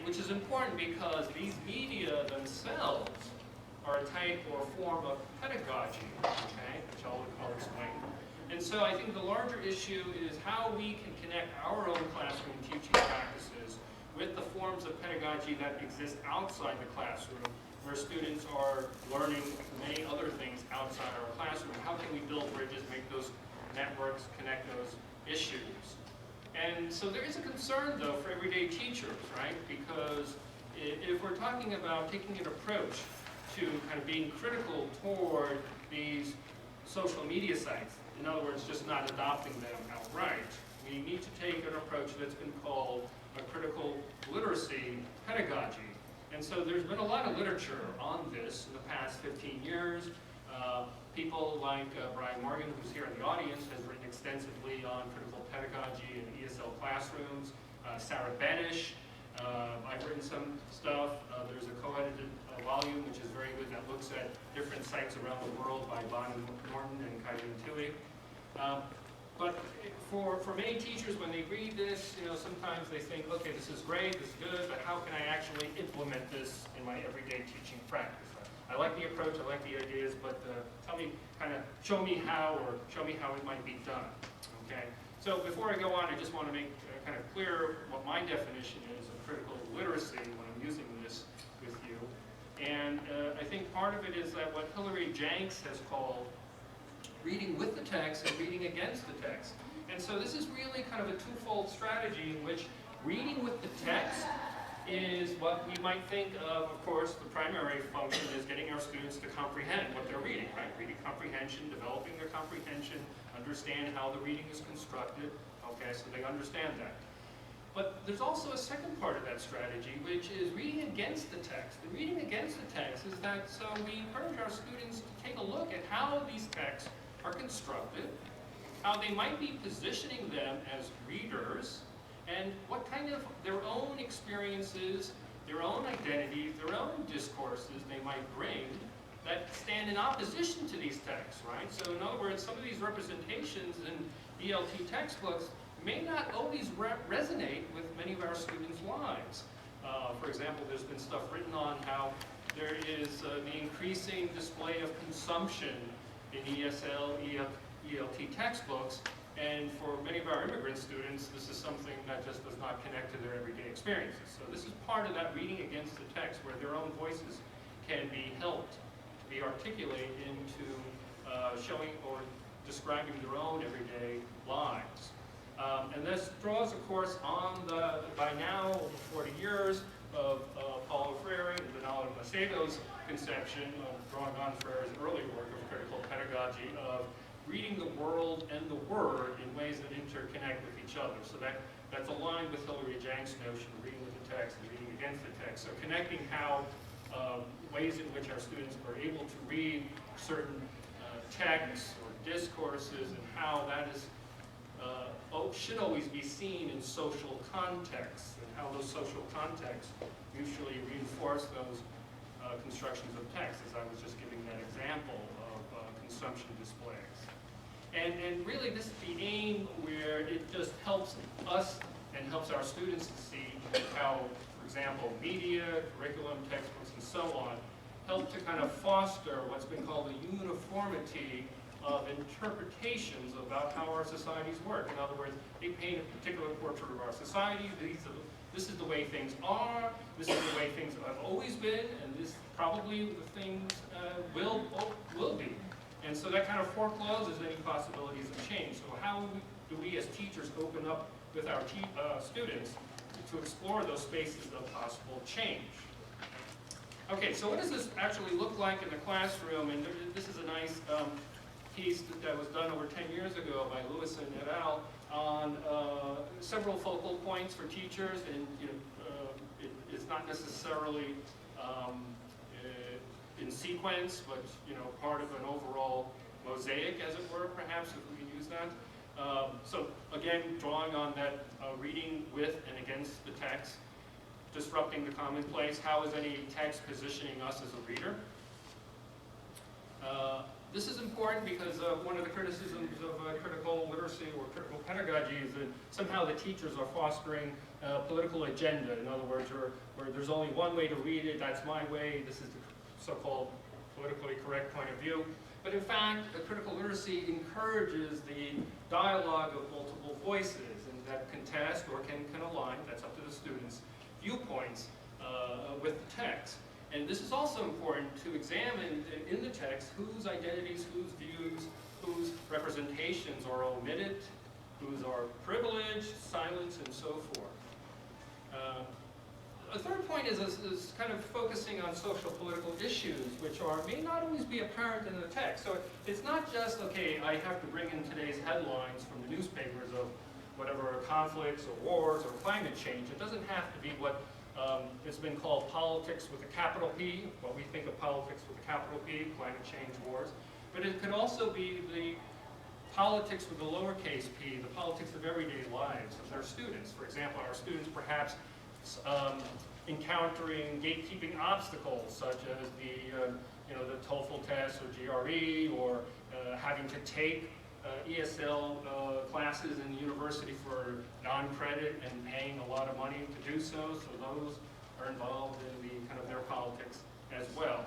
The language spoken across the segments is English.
which is important because these media themselves are a type or form of pedagogy, okay, which I'll explain. And so I think the larger issue is how we can connect our own classroom teaching practices with the forms of pedagogy that exist outside the classroom, where students are learning many other things outside our classroom. How can we build bridges, make those networks, connect those issues? And so there is a concern, though, for everyday teachers, right? Because if we're talking about taking an approach to kind of being critical toward these social media sites, in other words, just not adopting them outright, we need to take an approach that's been called a critical literacy pedagogy. And so there's been a lot of literature on this in the past 15 years. People like Brian Morgan, who's here in the audience, has written extensively on critical pedagogy in ESL classrooms. Sarah Benish, I've written some stuff. There's a co-edited volume, which is very good, that looks at different sites around the world by Bonnie Norton and Kaijun Tui. But for many teachers, when they read this, sometimes they think, okay, this is great, this is good, but how can I actually implement this in my everyday teaching practice? I like the approach, I like the ideas, but tell me, show me how it might be done, okay? So before I go on, I just want to make kind of clear what my definition is of critical literacy when I'm using this with you. And I think part of it is that what Hilary Jenks has called reading with the text and reading against the text. And so this is really kind of a twofold strategy in which reading with the text is what we might think of course, the primary function is getting our students to comprehend what they're reading, right? Reading comprehension, developing their comprehension, understand how the reading is constructed, okay, so they understand that. But there's also a second part of that strategy, which is reading against the text. The reading against the text is that so we encourage our students to take a look at how these texts are constructed, how they might be positioning them as readers, and what kind of their own experiences, their own identities, their own discourses they might bring that stand in opposition to these texts, right? So in other words, some of these representations in ELT textbooks may not always resonate with many of our students' lives. For example, there's been stuff written on how there is the increasing display of consumption in ESL, ELT textbooks, and for many of our immigrant students, this is something that just does not connect to their everyday experiences. So this is part of that reading against the text where their own voices can be helped to be articulated into showing or describing their own everyday lives. And this draws, of course, on the, by now, over 40 years of Paulo Freire and Donaldo Macedo's conception of drawing on Freire's early work of critical pedagogy of reading the world and the word in ways that interconnect with each other. So that's aligned with Hilary Jenks' notion of reading with the text and reading against the text. So connecting how ways in which our students are able to read certain texts or discourses and how that is should always be seen in social contexts, and how those social contexts mutually reinforce those constructions of text, as I was just giving that example of consumption displays. And really this is the aim where it just helps us and helps our students to see how, for example, media, curriculum, textbooks, and so on help to kind of foster what's been called a uniformity of interpretations about how our societies work. In other words, they paint a particular portrait of our society. This is the way things are, this is the way things have always been, and this probably the things will be. And so that kind of forecloses any possibilities of change. So how do we as teachers open up with our students to explore those spaces of possible change? Okay, so what does this actually look like in the classroom? And this is a nice piece that was done over 10 years ago by Lewis and et al. On several focal points for teachers, and it's not necessarily in sequence, but part of an overall mosaic, as it were, perhaps, if we can use that. So again, drawing on that reading with and against the text, disrupting the commonplace. How is any text positioning us as a reader? This is important because one of the criticisms of critical literacy or critical pedagogy is that somehow the teachers are fostering a political agenda. In other words, where there's only one way to read it, that's my way, this is the so-called politically correct point of view. But in fact, critical literacy encourages the dialogue of multiple voices and that contest or can align, that's up to the students, viewpoints with the text. And this is also important to examine in the text whose identities, whose views, whose representations are omitted, whose are privileged, silenced, and so forth. A third point is kind of focusing on social political issues, which may not always be apparent in the text. So it's not just, okay, I have to bring in today's headlines from the newspapers of whatever conflicts or wars or climate change. It doesn't have to be what it's been called politics with a capital P, what we think of politics with a capital P, climate change, wars. But it could also be the politics with a lowercase p, the politics of everyday lives of their students. For example, our students perhaps encountering gatekeeping obstacles such as the TOEFL test or GRE, or having to take ESL classes in the university for non-credit and paying a lot of money to do so. So those are involved in the kind of their politics as well.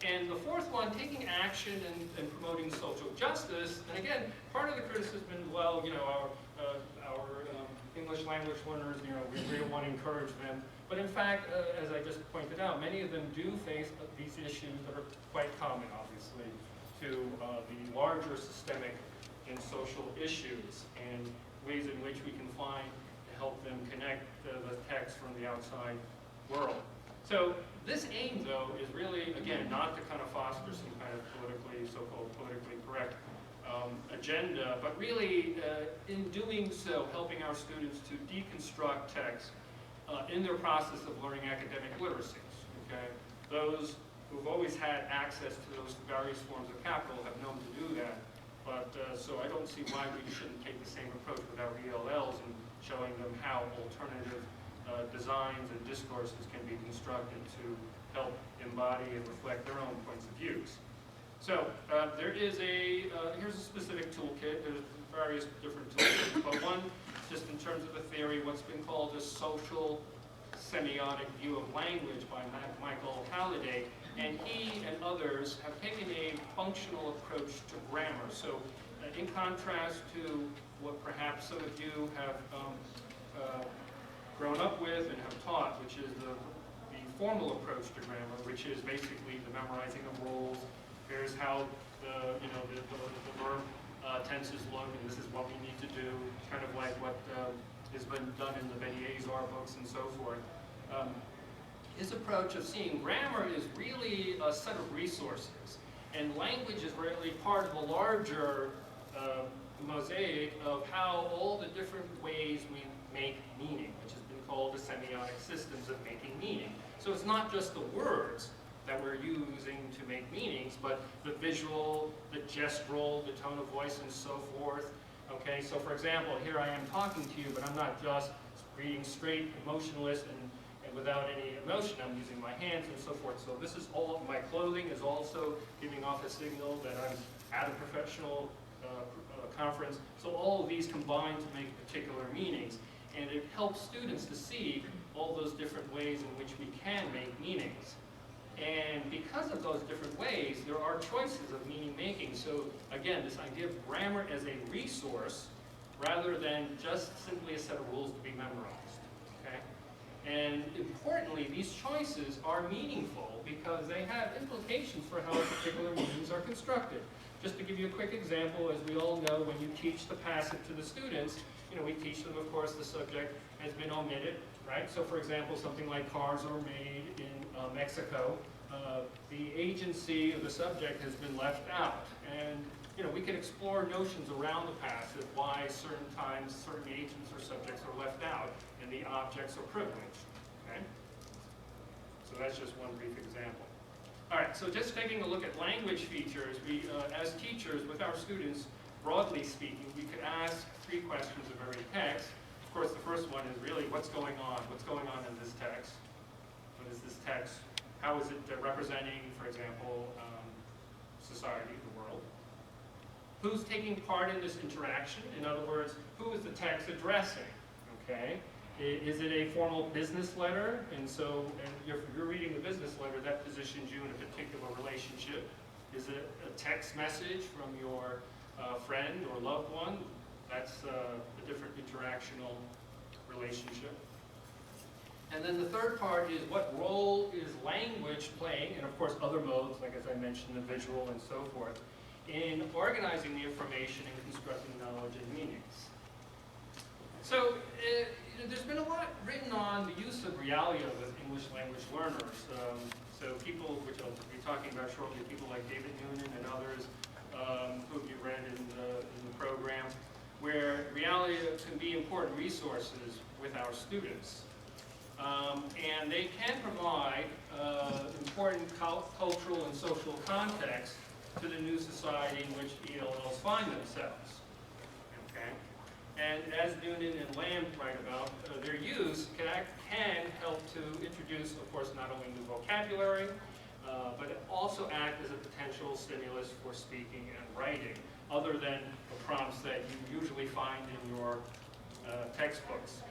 And the fourth one, taking action and promoting social justice. And again, part of the criticism has been, well, our English language learners, we really want to encourage them. But in fact, as I just pointed out, many of them do face these issues that are quite common, obviously, to the larger systemic and social issues and ways in which we can find to help them connect the text from the outside world. So this aim, though, is really, again, not to kind of foster some kind of so-called politically correct agenda, but really, in doing so, helping our students to deconstruct text in their process of learning academic literacies. Okay, those who've always had access to those various forms of capital have known to do that. But so I don't see why we shouldn't take the same approach with our ELLs and showing them how alternative designs and discourses can be constructed to help embody and reflect their own points of views. So there is here's a specific toolkit. There's various different toolkits, but one, just in terms of the theory, what's been called a social semiotic view of language by Michael Halliday, and he and others have taken a functional approach to grammar. So in contrast to what perhaps some of you have grown up with and have taught, which is the formal approach to grammar, which is basically the memorizing of rules. Here's how the verb tenses look, and this is what we need to do, kind of like what has been done in the Benyazar books and so forth. His approach of seeing grammar is really a set of resources, and language is really part of a larger mosaic of how all the different ways we make meaning, which has been called the semiotic systems of making meaning. So it's not just the words that we're using to make meanings, but the visual, the gestural, the tone of voice, and so forth. Okay, so for example, here I am talking to you, but I'm not just reading straight, emotionless, and without any emotion. I'm using my hands and so forth. So this is all, my clothing is also giving off a signal that I'm at a professional conference. So all of these combine to make particular meanings. And it helps students to see all those different ways in which we can make meanings. And because of those different ways, there are choices of meaning making. So again, this idea of grammar as a resource rather than just simply a set of rules to be memorized. Okay? And importantly, these choices are meaningful because they have implications for how particular meanings are constructed. Just to give you a quick example, as we all know, when you teach the passive to the students, we teach them, of course, the subject has been omitted, right? So for example, something like cars are made in Mexico. The agency of the subject has been left out. And we can explore notions around the passive, why certain times certain agents or subjects are left out and the objects are privileged, okay? So that's just one brief example. All right, so just taking a look at language features, we, as teachers with our students, broadly speaking, we could ask 3 questions of every text. Of course, the first one is really, what's going on? What's going on in this text? What is this text? How is it representing, for example, society, the world. Who's taking part in this interaction? In other words, who is the text addressing? Okay, is it a formal business letter? And so, if you're reading a business letter, that positions you in a particular relationship. Is it a text message from your friend or loved one? That's a different interactional relationship. And then the third part is what role is language playing, and of course other modes, like as I mentioned, the visual and so forth, in organizing the information and constructing knowledge and meanings. So there's been a lot written on the use of realia with English language learners. So people, which I'll be talking about shortly, people like David Noonan and others who you read in the program, where realia can be important resources with our students. And they can provide important cultural and social context to the new society in which ELLs find themselves. Okay? And as Noonan and Lamb write about, their use can help to introduce, of course, not only new vocabulary, but it also act as a potential stimulus for speaking and writing, other than the prompts that you usually find in your textbooks.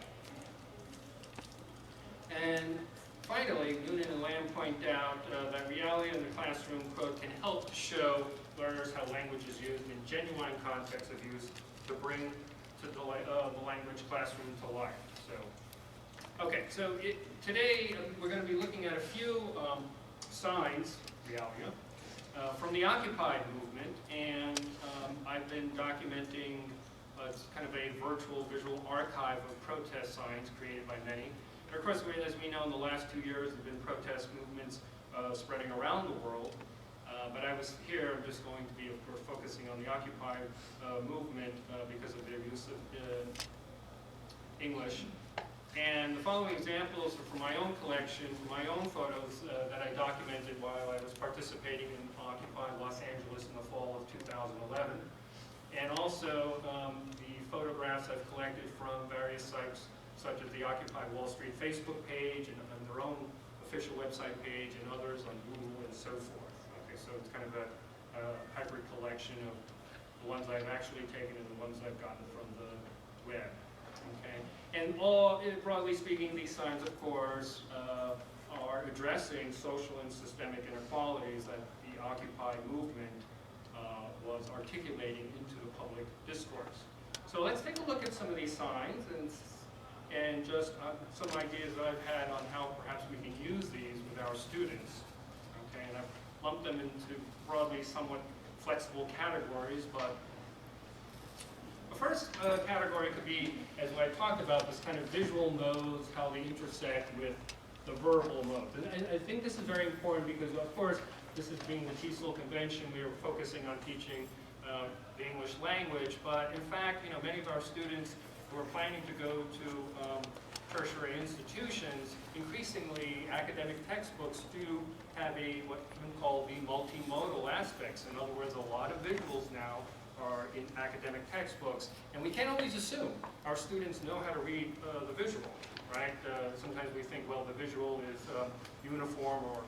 And finally, Noonan and Lamb point out that realia in the classroom, quote, can help to show learners how language is used in genuine contexts of use to bring to the language classroom to life. So, okay, so today we're going to be looking at a few signs, realia, from the Occupy movement, and I've been documenting it's kind of a virtual visual archive of protest signs created by many. And of course, as we know, in the last 2 years, there have been protest movements spreading around the world. But I was here just going to be, of course, focusing on the Occupy movement because of their use of English. And the following examples are from my own collection, from my own photos that I documented while I was participating in Occupy Los Angeles in the fall of 2011. And also the photographs I've collected from various sites such as the Occupy Wall Street Facebook page and their own official website page and others on Google and so forth. Okay, so it's kind of a hybrid collection of the ones I've actually taken and the ones I've gotten from the web. Okay, and broadly speaking, these signs, of course, are addressing social and systemic inequalities that the Occupy movement was articulating into the public discourse. So let's take a look at some of these signs and just some ideas that I've had on how perhaps we can use these with our students. Okay, and I've lumped them into broadly somewhat flexible categories, but the first category could be, as I talked about, this kind of visual modes, how they intersect with the verbal modes. And I think this is very important because, of course, this is being the TESOL convention, we were focusing on teaching the English language, but in fact, many of our students who are planning to go to tertiary institutions, increasingly academic textbooks do have what you can call the multimodal aspects. In other words, a lot of visuals now are in academic textbooks, and we can't always assume our students know how to read the visual, right? Sometimes we think, well, the visual is uniform or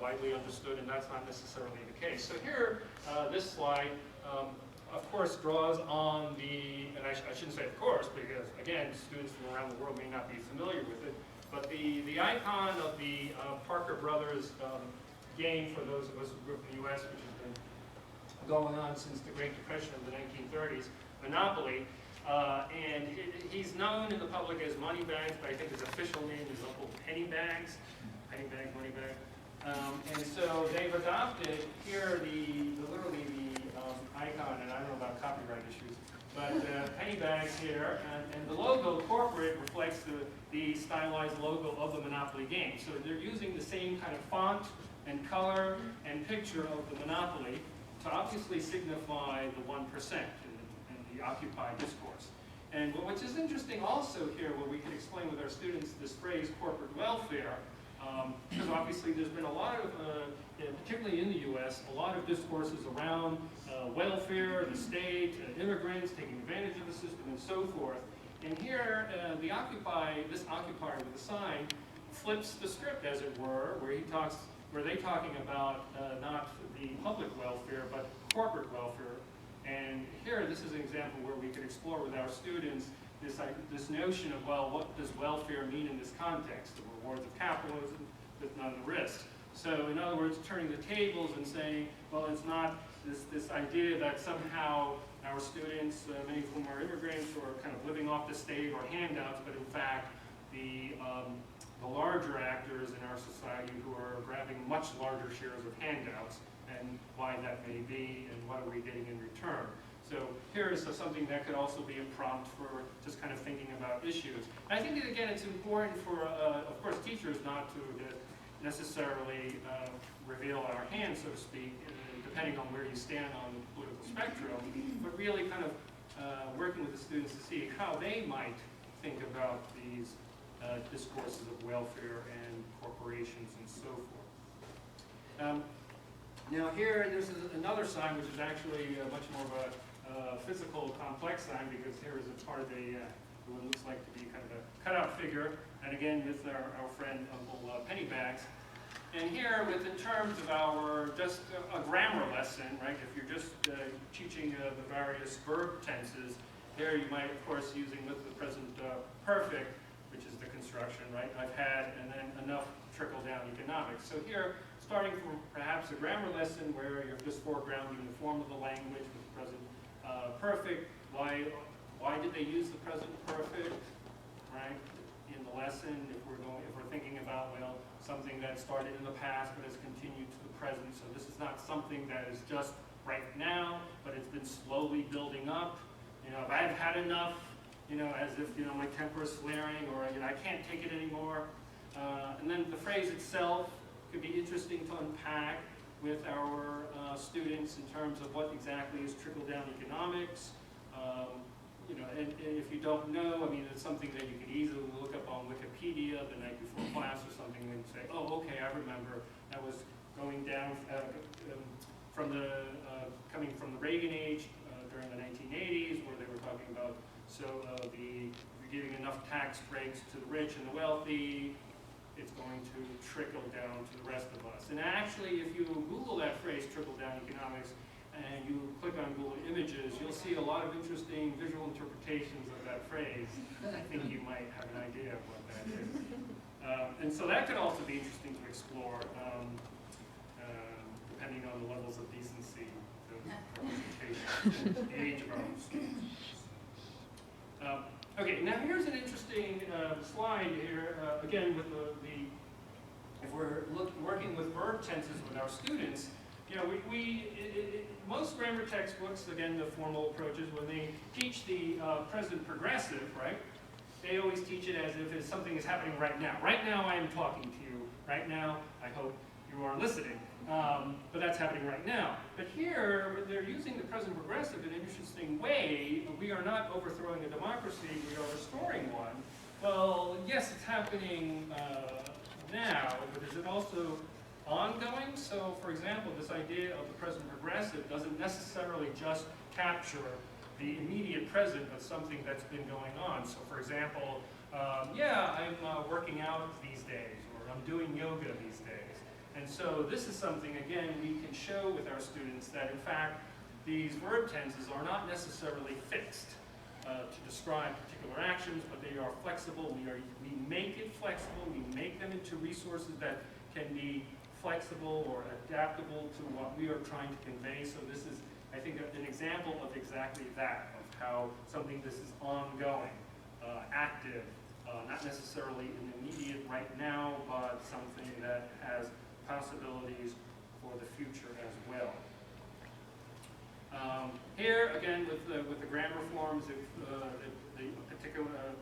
widely understood, and that's not necessarily the case. So here, this slide, of course, draws on and I shouldn't say of course, because again, students from around the world may not be familiar with it, but the icon of the Parker Brothers game, for those of us who grew up in the U.S., which has been going on since the Great Depression of the 1930s, Monopoly, and he's known in the public as Moneybags, but I think his official name is Uncle Pennybags, Moneybag. And so they've adopted here literally the icon, and I don't know about copyright issues, but Pennybags here, and the logo corporate reflects the stylized logo of the Monopoly game. So they're using the same kind of font and color and picture of the Monopoly to obviously signify the 1% in the Occupy discourse. And which is interesting also here, where we can explain with our students this phrase corporate welfare, because obviously there's been a lot of, particularly in the U.S., a lot of discourses around welfare, the state, immigrants taking advantage of the system, and so forth. And here, this occupier with the sign flips the script, as it were, where he talks were they talking about not the public welfare, but corporate welfare? And here, this is an example where we could explore with our students this notion of, well, what does welfare mean in this context? The rewards of capitalism with none of the risks. So in other words, turning the tables and saying, well, it's not this idea that somehow our students, many of whom are immigrants or kind of living off the state or handouts, but in fact, the larger actors in our society who are grabbing much larger shares of handouts, and why that may be, and what are we getting in return. So here is something that could also be a prompt for just kind of thinking about issues. And I think that, again, it's important for, of course, teachers not to necessarily reveal our hand, so to speak, depending on where you stand on the political spectrum, but really kind of working with the students to see how they might think about these discourses of welfare and corporations and so forth. Now here, this is another sign which is actually much more of a physical complex sign, because here is a part of what looks like to be kind of a cutout figure, and again with our friend Uncle Pennybags. And here, in terms of our just a grammar lesson, right? If you're just teaching the various verb tenses, here you might, of course, using with the present perfect, which is the construction, right? I've had, and then enough trickle down economics. So here, starting from perhaps a grammar lesson where you're just foregrounding the form of the language with the present perfect. Why did they use the present perfect, right? In the lesson, if we're thinking about, well, something that started in the past but has continued to the present. So this is not something that is just right now, but it's been slowly building up. You know, if I've had enough, you know, as if, you know, my temper is flaring, or, you know, I can't take it anymore. And then the phrase itself could be interesting to unpack with our students in terms of what exactly is trickle-down economics. You know, and if you don't know, I mean, it's something that you could easily look up on Wikipedia the night before class or something, and say, oh, okay, I remember that was going down coming from the Reagan age during the 1980s, where they were talking about you're giving enough tax breaks to the rich and the wealthy, it's going to trickle down to the rest of us. And actually, if you Google that phrase, trickle-down economics, and you click on Google Images, you'll see a lot of interesting visual interpretations of that phrase. I think you might have an idea of what that is. And so that could also be interesting to explore, depending on the levels of decency, the representation, and the age of our own students. Okay, now here's an interesting slide here, again with if we're working with verb tenses with our students. You know, most grammar textbooks, again, the formal approaches, when they teach the present progressive, right, they always teach it as if something is happening right now. Right now I am talking to you. Right now, I hope you are listening. But that's happening right now. But here, they're using the present progressive in an interesting way. We are not overthrowing a democracy, we are restoring one. Well, yes, it's happening now, but is it also ongoing? So, for example, this idea of the present progressive doesn't necessarily just capture the immediate present, but something that's been going on. So, for example, yeah, I'm working out these days, or I'm doing yoga these days. And so this is something, again, we can show with our students that, in fact, these verb tenses are not necessarily fixed to describe particular actions, but they are flexible. We make it flexible. We make them into resources that can be flexible or adaptable to what we are trying to convey. So this is, I think, an example of exactly that, of how something this is ongoing, active, not necessarily an immediate right now, but something that has possibilities for the future as well. Here, again, with the grammar forms, if the particular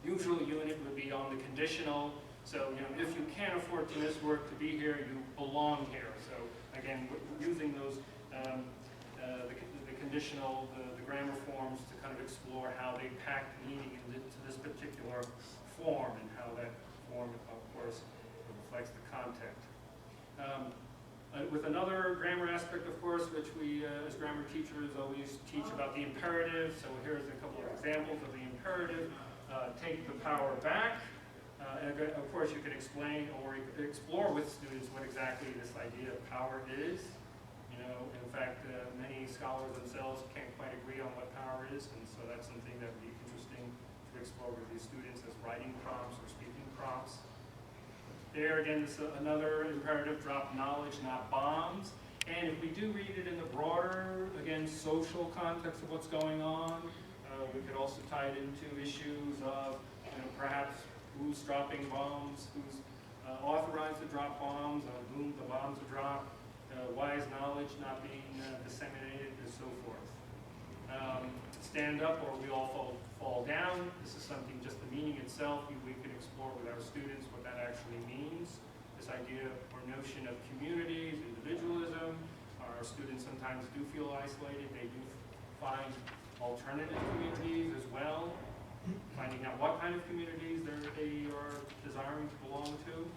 usual unit would be on the conditional. So, you know, if you can't afford to miss work to be here, you belong here. So, again, using those the conditional, the grammar forms to kind of explore how they pack meaning into this particular form, and how that form, of course, reflects the content. With another grammar aspect, of course, which we, as grammar teachers, always teach about the imperative. So here's a couple of examples of the imperative. Take the power back. And of course, you could explain or explore with students what exactly this idea of power is. You know, in fact, many scholars themselves can't quite agree on what power is, and so that's something that would be interesting to explore with these students as writing prompts or speaking prompts. There again, this is another imperative: drop knowledge, not bombs. And if we do read it in the broader, again, social context of what's going on, we could also tie it into issues of, you know, perhaps who's dropping bombs, who's authorized to drop bombs, on whom the bombs are dropped, why is knowledge not being disseminated, and so forth. Stand up or we all fall down. This is something, just the meaning itself, we can explore with our students what that actually means. This idea or notion of communities, individualism. Our students sometimes do feel isolated. They do find alternative communities as well, finding out what kind of communities they are desiring to belong to.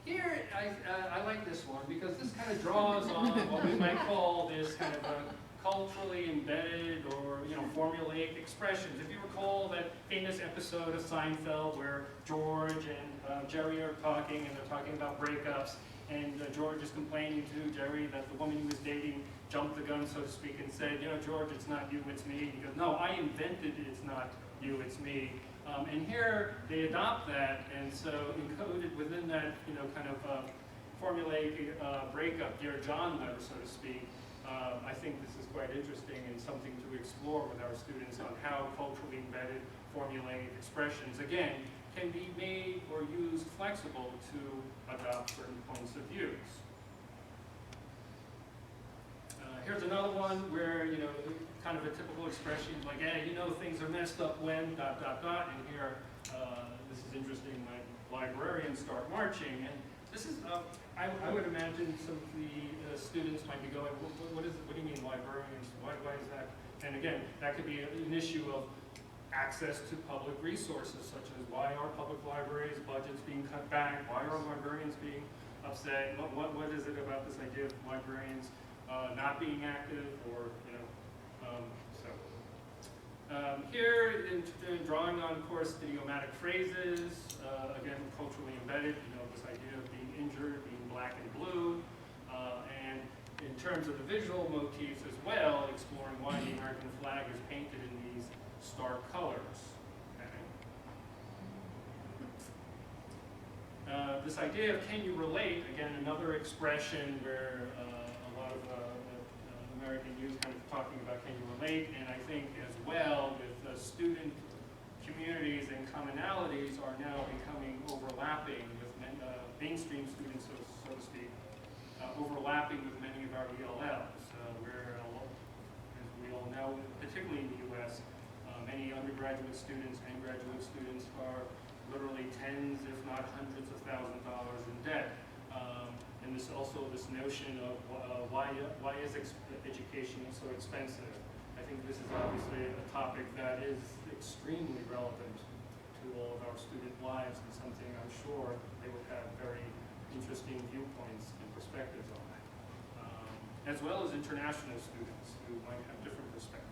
Here, I like this one because this kind of draws on what we might call this kind of a culturally embedded or, you know, formulaic expressions. If you recall that famous episode of Seinfeld where George and Jerry are talking and they're talking about breakups, and George is complaining to Jerry that the woman he was dating jumped the gun, so to speak, and said, you know, George, it's not you, it's me. He goes, no, I invented it's not you, it's me. And here they adopt that, and so encoded within that, you know, kind of formulaic breakup, Dear John letter, so to speak. I think this is quite interesting and something to explore with our students on how culturally embedded formulaic expressions, again, can be made or used flexible to adopt certain points of views. Here's another one where, you know, kind of a typical expression like, hey, you know things are messed up when, ... and here, this is interesting, when librarians start marching, and this is, I would imagine some of the students might be going, what do you mean librarians, why is that? And again, that could be an issue of access to public resources, such as why are public libraries' budgets being cut back, why are librarians being upset, what is it about this idea of librarians not being active, or, you know, here, in drawing on, of course, idiomatic phrases, again, culturally embedded, you know, this idea of being injured, being black and blue, and in terms of the visual motifs as well, exploring why the American flag is painted in these stark colors. Okay. This idea of can you relate, again, another expression where a lot of American youth kind of talking about can you relate, and I think as well with student communities and commonalities are now becoming overlapping with mainstream students, so to speak, overlapping with many of our ELLs, where, as we all know, particularly in the U.S., many undergraduate students and graduate students are literally tens, if not hundreds of thousands of dollars in debt. And this also this notion of why is education so expensive? I think this is obviously a topic that is extremely relevant to all of our student lives and something I'm sure they will have very interesting viewpoints and perspectives on that, as well as international students who might have different perspectives.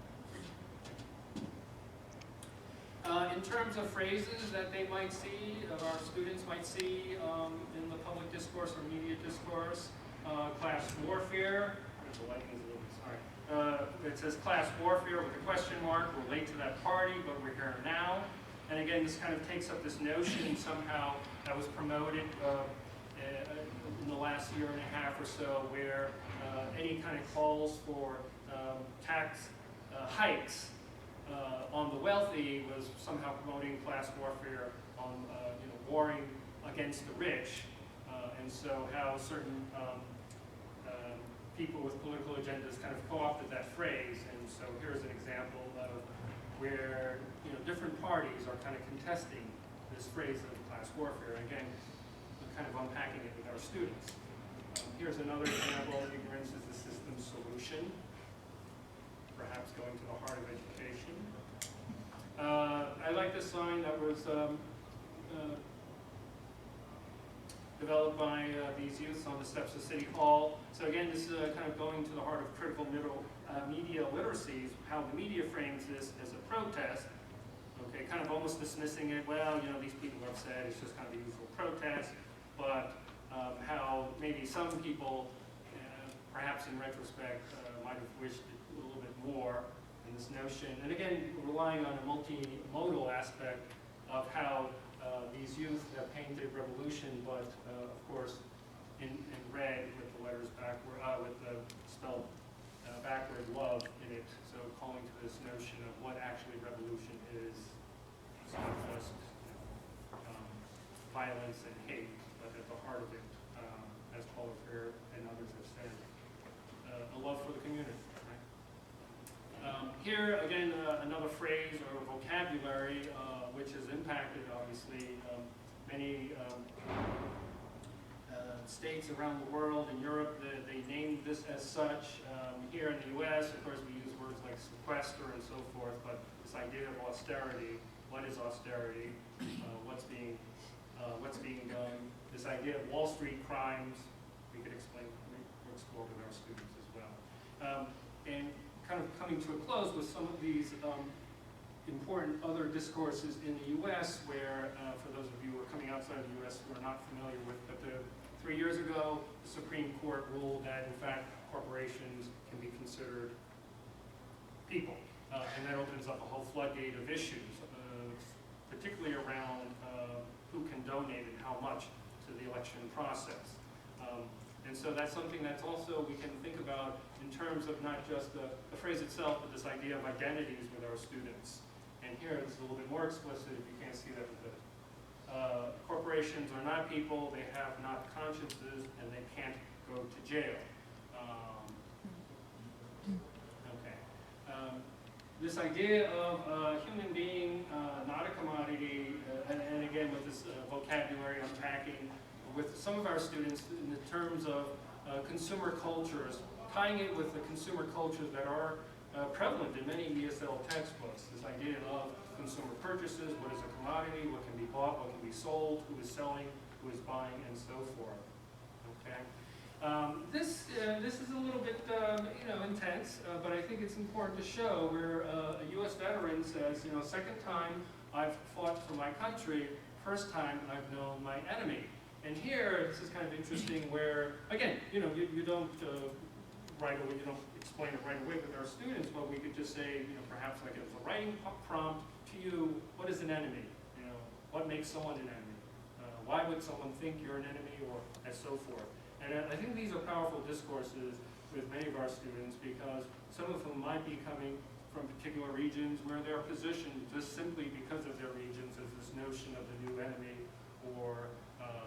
In terms of phrases that they might see, our students might see in the public discourse or media discourse, class warfare. The lighting is a little bit, sorry. It says class warfare with a question mark, relate to that party, but we're here now. And again, this kind of takes up this notion somehow that was promoted in the last year and a half or so, where any kind of calls for tax hikes on the wealthy was somehow promoting class warfare, on you know, warring against the rich, and so how certain people with political agendas kind of co-opted that phrase. And so here's an example of where, you know, different parties are kind of contesting this phrase of class warfare. Again, kind of unpacking it with our students. Here's another example: ignorance is the system's solution. Perhaps going to the heart of education. I like this line that was developed by these youths on the steps of City Hall. So again, this is kind of going to the heart of critical media literacy, how the media frames this as a protest, Okay, kind of almost dismissing it, well, you know, these people are upset, it's just kind of the usual protest, but how maybe some people, perhaps in retrospect, might have wished a little bit more in this notion. And again, relying on a multimodal aspect of how these youth have painted revolution, but of course in red with the letters backward, with the spelled backward love in it. So calling to this notion of what actually revolution is. It's not just violence and hate, but at the heart of it, as Paul Revere and others have said, a love for the community. Right? Here again, another phrase or vocabulary which has impacted obviously many states around the world. In Europe, they named this as such. Here in the U.S., of course, we use words like sequester and so forth, but this idea of austerity, what is austerity, what's being done, this idea of Wall Street crimes, we could explain, we'll explore with our students as well. And kind of coming to a close with some of these important other discourses in the U.S. where, for those of you who are coming outside of the U.S. who are not familiar with, but 3 years ago, the Supreme Court ruled that, in fact, corporations can be considered people. And that opens up a whole floodgate of issues, particularly around who can donate and how much to the election process. And so that's something that's also we can think about in terms of not just the phrase itself, but this idea of identities with our students. And here it's a little bit more explicit if you can't see that with it. Corporations are not people, they have not consciences, and they can't go to jail. This idea of a human being, not a commodity, and again with this vocabulary unpacking with some of our students in the terms of consumer cultures, tying it with the consumer cultures that are prevalent in many ESL textbooks. This idea of consumer purchases, what is a commodity, what can be bought, what can be sold, who is selling, who is buying, and so forth. Okay. This is a little bit intense, but I think it's important to show where a U.S. veteran says, second time I've fought for my country, first time I've known my enemy. And here, this is kind of interesting where, again, you don't right away, you don't explain it right away with our students, but we could just say, perhaps like as a writing prompt to you, what is an enemy? What makes someone an enemy? Why would someone think you're an enemy, or and so forth? And I think these are powerful discourses with many of our students because some of them might be coming from particular regions where they're positioned just simply because of their regions as this notion of the new enemy or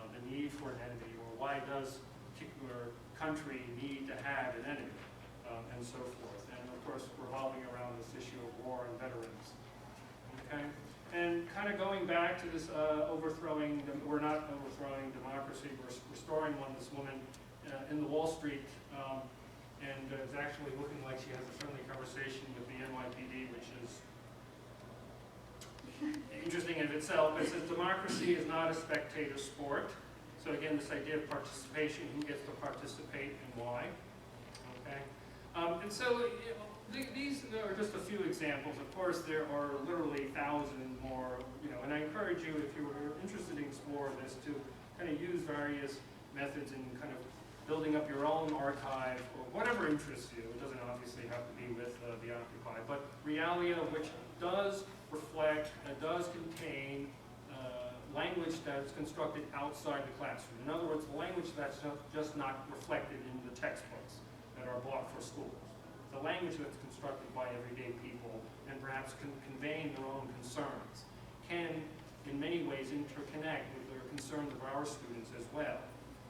the need for an enemy, or why does a particular country need to have an enemy, and so forth. And of course, revolving around this issue of war and veterans. Okay? And kind of going back to this we're not overthrowing democracy, we're restoring one. This woman in the Wall Street, and is actually looking like she has a friendly conversation with the NYPD, which is interesting in itself. It says democracy is not a spectator sport. So again, this idea of participation, who gets to participate and why. Okay? And so these are just a few examples. Of course, there are literally thousands more, and I encourage you, if you were interested in exploring this, to kind of use various methods in kind of building up your own archive, or whatever interests you. It doesn't obviously have to be with the Occupy, but realia, which does reflect, does contain language that's constructed outside the classroom. In other words, the language that's just not reflected in the textbooks that are bought for schools. The language that's constructed by everyday people and perhaps conveying their own concerns can, in many ways, interconnect with the concerns of our students as well,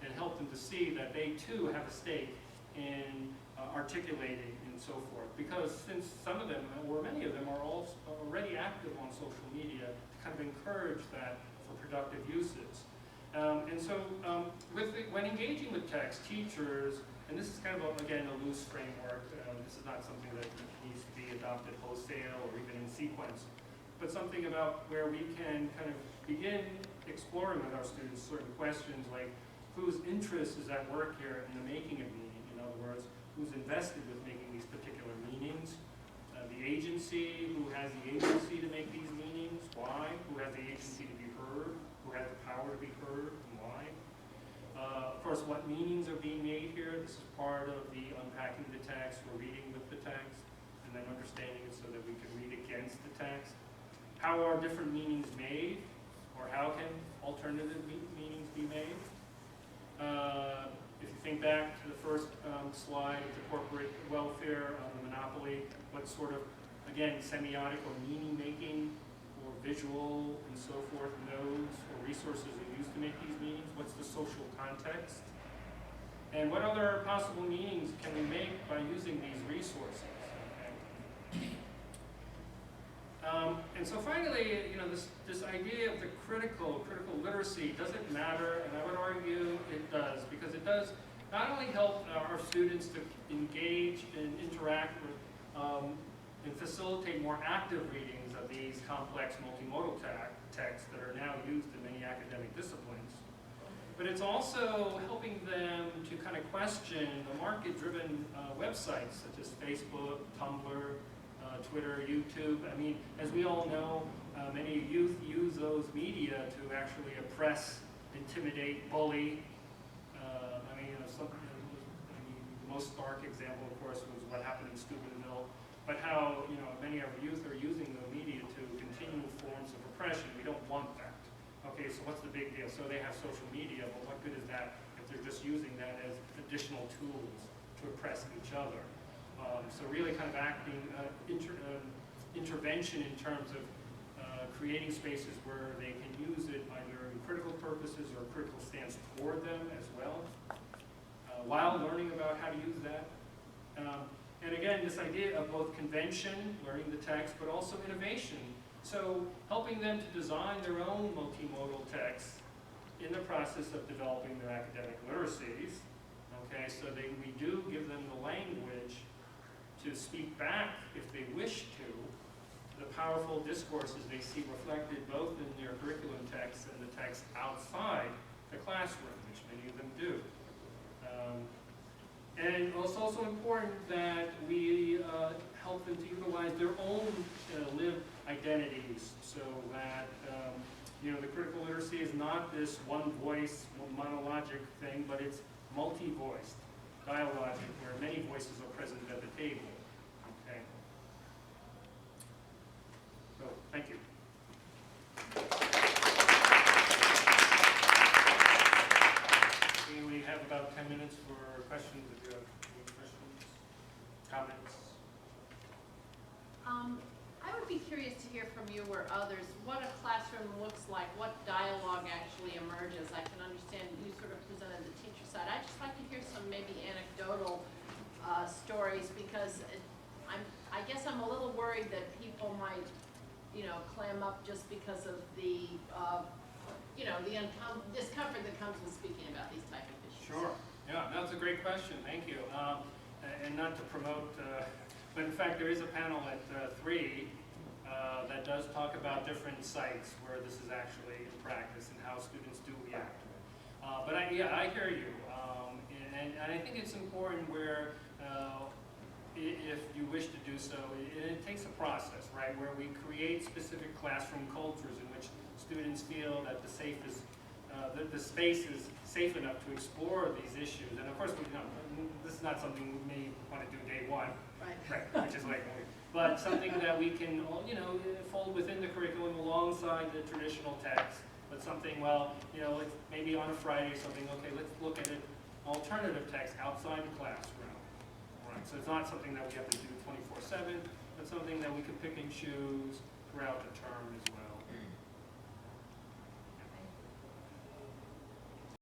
and help them to see that they too have a stake in articulating and so forth. Because since some of them, or many of them, are already active on social media, to kind of encourage that for productive uses. And so when engaging with text, teachers, and this is kind of, again, a loose framework, this is not something that needs to be adopted wholesale or even in sequence, but something about where we can kind of begin exploring with our students certain questions like whose interest is at work here in the making of meaning. In other words, who's invested with making these particular meanings, the agency, who has the agency to make these meanings, why, who has the agency to be heard, who has the power to be heard, and why. Of course, what meanings are being made here. This is part of the unpacking the text, or reading with the text, and then understanding it so that we can read against the text. How are different meanings made, or how can alternative meanings be made? If you think back to the first slide of the corporate welfare, the monopoly, what sort of, again, semiotic or meaning making or visual and so forth nodes or resources are used to make these meanings? What's the social context? And what other possible meanings can we make by using these resources? Okay. And so finally, this idea of the critical literacy, does it matter? And I would argue it does, because it does not only help our students to engage and interact with and facilitate more active readings of these complex multimodal texts that are now used in many academic disciplines, but it's also helping them to kind of question the market-driven websites such as Facebook, Tumblr, Twitter, YouTube. I mean, as we all know, many youth use those media to actually oppress, intimidate, bully. The most stark example, of course, was what happened in Steubenville. But how many of our youth are using the media to continue forms of oppression. We don't want that. Okay, so what's the big deal? So they have social media, but what good is that if they're just using that as additional tools to oppress each other? So really kind of acting intervention in terms of creating spaces where they can use it either in critical purposes or a critical stance toward them as well, while learning about how to use that. And again, this idea of both convention, learning the text, but also innovation. So helping them to design their own multimodal texts in the process of developing their academic literacies. Okay, so we do give them the language to speak back, if they wish to, the powerful discourses they see reflected both in their curriculum texts and the text outside the classroom, which many of them do. And it's also important that we help them to utilize their own lived identities, so that the critical literacy is not this one voice, monologic thing, but it's multi-voiced, dialogic, where many voices are present at the table. Okay. So, thank you. We have about 10 minutes for questions, if you have any questions, comments. I would be curious to hear from you or others what a classroom looks like, what dialogue actually emerges. I can understand you sort of presented the teacher side. I'd just like to hear some maybe anecdotal stories, because I guess I'm a little worried that people might, clam up just because of the discomfort that comes with speaking about these type of issues. Sure. Yeah, that's a great question. Thank you. And not to promote, but in fact, there is a panel at 3 that does talk about different sites where this is actually in practice and how students do react to it. But I hear you. And I think it's important where, if you wish to do so, it takes a process, right, where we create specific classroom cultures in which students feel that the space is safe enough to explore these issues. And of course, this is not something we may want to do day one, right? Which is like, but something that we can, fold within the curriculum alongside the traditional text. But something, like maybe on a Friday, something. Okay, let's look at an alternative text outside the classroom. Right. So it's not something that we have to do 24/7, but something that we can pick and choose throughout the term as well.